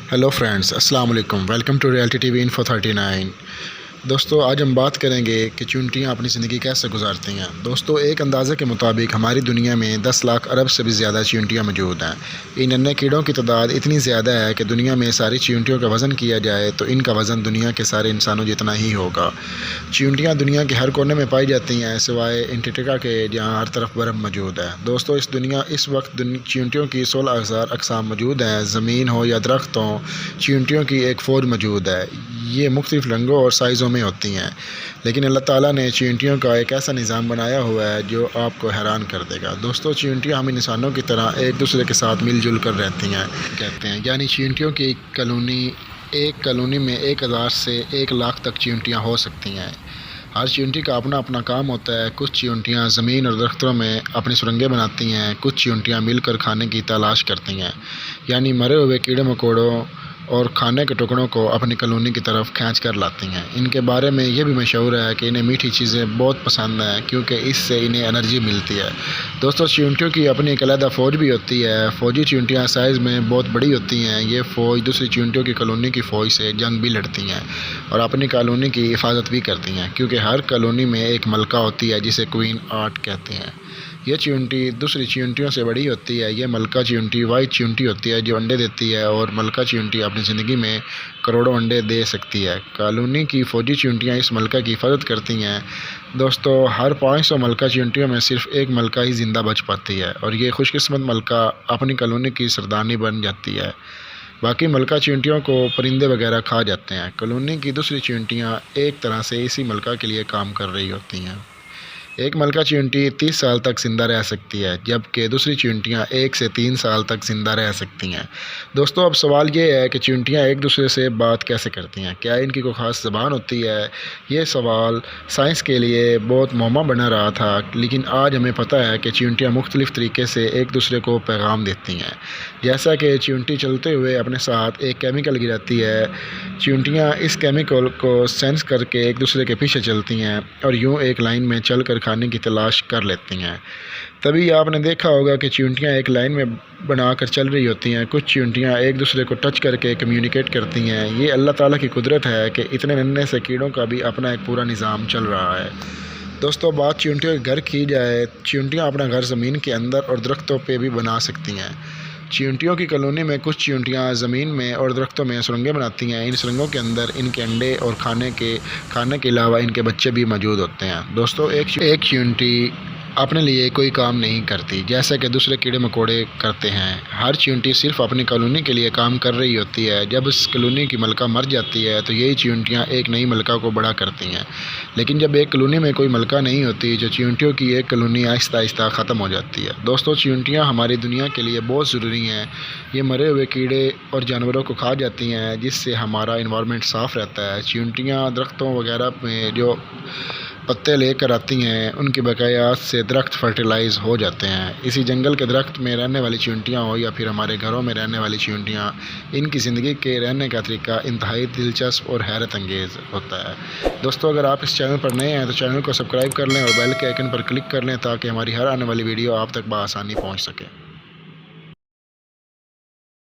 Hello friends, अस्सलाम वालेकुम। Welcome to reality TV info 39। दोस्तों, आज हम बात करेंगे कि चींटियाँ अपनी ज़िंदगी कैसे गुजारती हैं। दोस्तों, एक अंदाज़े के मुताबिक हमारी दुनिया में 10 लाख अरब से भी ज़्यादा चींटियाँ मौजूद हैं। इन नन्हे कीड़ों की तादाद इतनी ज़्यादा है कि दुनिया में सारी चींटियों का वज़न किया जाए तो इनका वज़न दुनिया के सारे इंसानों जितना ही होगा। चींटियाँ दुनिया के हर कोने में पाई जाती हैं, सिवाय अंटार्कटिका के, जहाँ हर तरफ बर्फ़ मौजूद है। दोस्तों, इस वक्त चींटियों की 16,000 अक़साम मौजूद हैं। ज़मीन हो या दरख्त हो, चींटियों की एक फ़ौज मौजूद है। ये मुख्तलिफ़ रंगों और साइज़ों में होती हैं, लेकिन अल्लाह ताला ने चींटियों का एक ऐसा निज़ाम बनाया हुआ है जो आपको हैरान कर देगा। दोस्तों, चींटियाँ हम इंसानों की तरह एक दूसरे के साथ मिलजुल कर रहती हैं, कहते हैं। यानी चींटियों की एक कॉलोनी में 1000 से 1 लाख तक चींटियाँ हो सकती हैं। हर चींटी का अपना अपना काम होता है। कुछ चींटियाँ ज़मीन और दरख्तों में अपनी सुरंगें बनाती हैं। कुछ चींटियाँ मिलकर खाने की तलाश करती हैं, यानी मरे हुए कीड़े मकोड़ों और खाने के टुकड़ों को अपनी कॉलोनी की तरफ खींच कर लाती हैं। इनके बारे में यह भी मशहूर है कि इन्हें मीठी चीज़ें बहुत पसंद हैं, क्योंकि इससे इन्हें एनर्जी मिलती है। दोस्तों, चींटियों की अपनी एक अलग फ़ौज भी होती है। फ़ौजी चींटियाँ साइज़ में बहुत बड़ी होती हैं। ये फ़ौज दूसरी चींटियों की कॉलोनी की फ़ौज से जंग भी लड़ती हैं और अपनी कॉलोनी की हिफाजत भी करती हैं, क्योंकि हर कॉलोनी में एक मलका होती है जिसे क्वीन आर्ट कहते हैं। ये चींटी दूसरी चींटियों से बड़ी होती है। ये मलका चींटी वाइट चींटी होती है जो अंडे देती है, और मलका चींटी अपनी ज़िंदगी में करोड़ों अंडे दे सकती है। कॉलोनी की फ़ौजी चींटियाँ इस मलका की हिफाजत करती हैं। दोस्तों, हर 500 मलका चींटियों में सिर्फ एक मलका ही ज़िंदा बच पाती है, और ये खुशकिस्मत मलका अपनी कॉलोनी की सरदारनी बन जाती है। बाकी मलका चींटियों को परिंदे वगैरह खा जाते हैं। कॉलोनी की दूसरी चींटियाँ एक तरह से इसी मलका के लिए काम कर रही होती हैं। एक मलका चींटी 30 साल तक ज़िंदा रह सकती है, जबकि दूसरी चींटियां 1 से 3 साल तक ज़िंदा रह सकती हैं। दोस्तों, अब सवाल ये है कि चींटियां एक दूसरे से बात कैसे करती हैं। क्या इनकी कोई ख़ास ज़बान होती है? ये सवाल साइंस के लिए बहुत मुअम्मा बना रहा था, लेकिन आज हमें पता है कि चींटियां मुख्तलिफ़ तरीके से एक दूसरे को पैगाम देती हैं। जैसा कि चींटी चलते हुए अपने साथ एक केमिकल गिराती है, चींटियाँ इस केमिकल को सेंस करके एक दूसरे के पीछे चलती हैं और यूँ एक लाइन में चल कर खाने की तलाश कर लेती हैं। तभी आपने देखा होगा कि चींटियाँ एक लाइन में बनाकर चल रही होती हैं। कुछ चींटियाँ एक दूसरे को टच करके कम्युनिकेट करती हैं। ये अल्लाह ताला की कुदरत है कि इतने नन्हे से कीड़ों का भी अपना एक पूरा निज़ाम चल रहा है। दोस्तों, बात चींटियों के घर की जाए, चींटियाँ अपना घर ज़मीन के अंदर और दरख्तों पे भी बना सकती हैं। चींटियों की कॉलोनी में कुछ चींटियाँ ज़मीन में और दरख्तों में सुरंगें बनाती हैं। इन सुरंगों के अंदर इनके अंडे और खाने के अलावा इनके बच्चे भी मौजूद होते हैं। दोस्तों, एक चींटी अपने लिए कोई काम नहीं करती, जैसे कि दूसरे कीड़े मकोड़े करते हैं। हर चींटी सिर्फ अपनी कॉलोनी के लिए काम कर रही होती है। जब इस कॉलोनी की मलका मर जाती है तो यही चींटियाँ एक नई मलका को बड़ा करती हैं। लेकिन जब एक कॉलोनी में कोई मलका नहीं होती, जो चींटियों की एक कॉलोनी आहिस्ता आहिस्ता ख़त्म हो जाती है। दोस्तों, चींटियाँ हमारी दुनिया के लिए बहुत ज़रूरी हैं। ये मरे हुए कीड़े और जानवरों को खा जाती हैं, जिससे हमारा इन्वायरमेंट साफ़ रहता है। चींटियाँ दरख्तों वगैरह में जो पत्ते लेकर आती हैं, उनकी बकायात से दरख्त फर्टिलाइज़ हो जाते हैं। इसी जंगल के दरख्त में रहने वाली चींटियाँ हो या फिर हमारे घरों में रहने वाली चींटियाँ, इनकी ज़िंदगी के रहने का तरीका इंतहाई दिलचस्प और हैरत अंगेज़ होता है। दोस्तों, अगर आप इस चैनल पर नए हैं तो चैनल को सब्सक्राइब कर लें और बेल के आइकन पर क्लिक कर लें, ताकि हमारी हर आने वाली वीडियो आप तक बआसानी पहुँच सके।